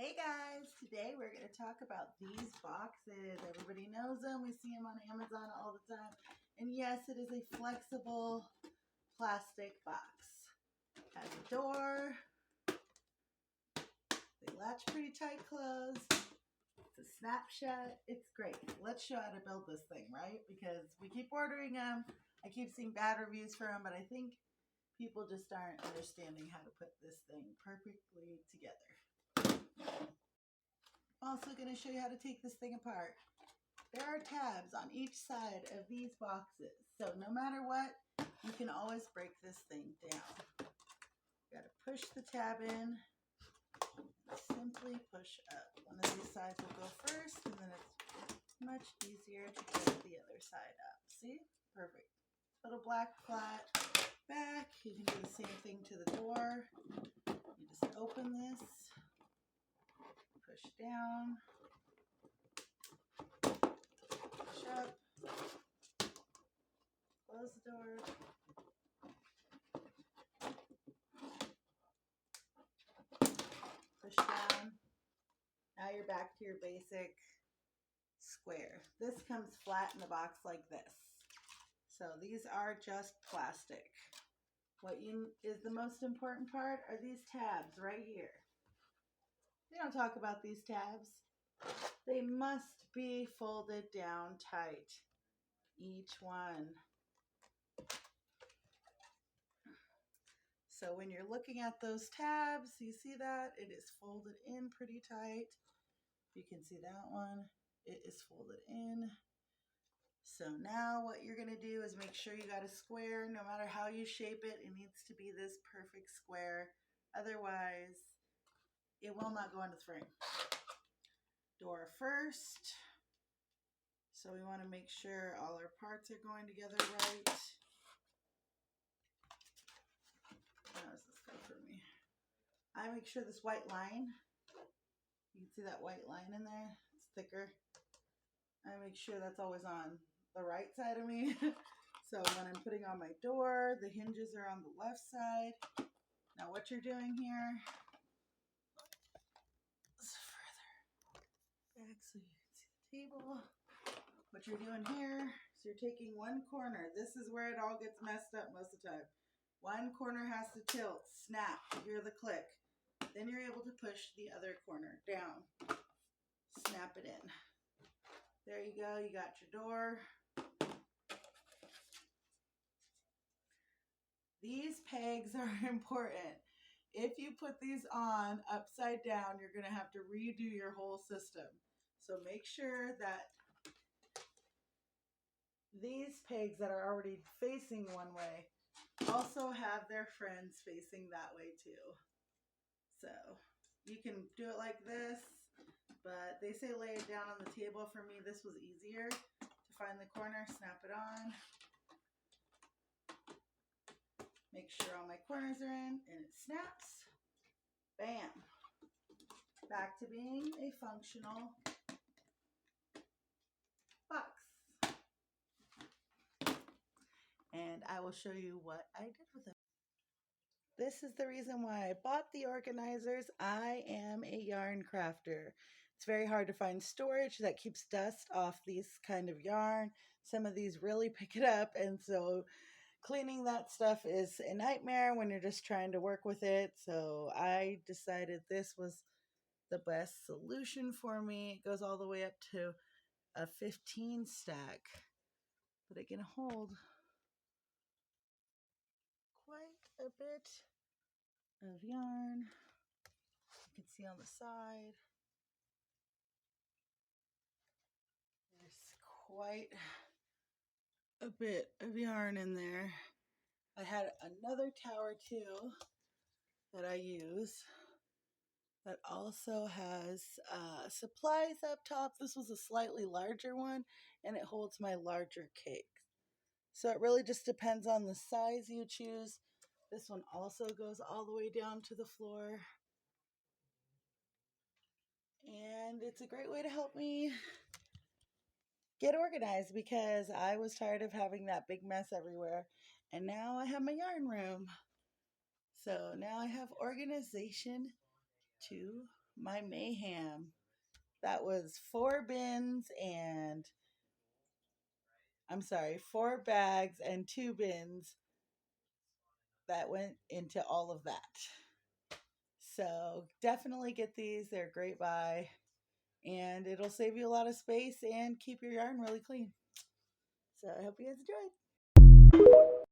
Hey guys, today we're going to talk about these boxes. Everybody knows them. We see them on Amazon all the time. And yes, it is a flexible plastic box. Has a door. They latch pretty tight closed. It's a snapshot. It's great. Let's show how to build this thing, right? Because we keep ordering them. I keep seeing bad reviews for them, but I think people just aren't understanding how to put this thing perfectly together. Also going to show you how to take this thing apart. There are tabs on each side of these boxes, so no matter what, you can always break this thing down. You got to push the tab in, simply push up. One of these sides will go first, and then it's much easier to get the other side up. See? Perfect. Little black flat back. You can do the same thing to the door. You just open this, push down, push up, close the door, push down. Now you're back to your basic square. This comes flat in the box like this. So these are just plastic. What is the most important part are these tabs right here. We don't talk about these tabs. They must be folded down tight. Each one. So when you're looking at those tabs, you see that it is folded in pretty tight. You can see that one. It is folded in. So now what you're going to do is make sure you got a square. No matter how you shape it, it needs to be this perfect square. Otherwise, it will not go into the frame. Door first. So we want to make sure all our parts are going together right. How does this go for me? I make sure this white line, you can see that white line in there, it's thicker. I make sure that's always on the right side of me. So when I'm putting on my door, the hinges are on the left side. Now what you're doing here is further back so you can see the table. What you're doing here is you're taking one corner. This is where it all gets messed up most of the time. One corner has to tilt, snap, you hear the click. Then you're able to push the other corner down. Snap it in. There you go, you got your door. These pegs are important. If you put these on upside down, you're going to have to redo your whole system. So make sure that these pegs that are already facing one way also have their friends facing that way too. So you can do it like this, but they say lay it down on the table. For me, this was easier to find the corner, snap it on. Make sure all my corners are in and it snaps. Bam. Back to being a functional box. And I will show you what I did with them. This is the reason why I bought the organizers. I am a yarn crafter. It's very hard to find storage that keeps dust off these kind of yarn. Some of these really pick it up, and so cleaning that stuff is a nightmare when you're just trying to work with it. So I decided this was the best solution for me. It goes all the way up to a 15 stack, but it can hold quite a bit of yarn. You can see on the side there's quite a bit of yarn in there. I had another tower too that I use that also has supplies up top. This was a slightly larger one, and it holds my larger cakes. So it really just depends on the size you choose. This one also goes all the way down to the floor. And it's a great way to help me get organized because I was tired of having that big mess everywhere. And now I have my yarn room. So now I have organization to my mayhem. That was 4 bins and, I'm sorry, 4 bags and 2 bins that went into all of that. So definitely get these. They're a great buy. And it'll save you a lot of space and keep your yarn really clean. So I hope you guys enjoyed.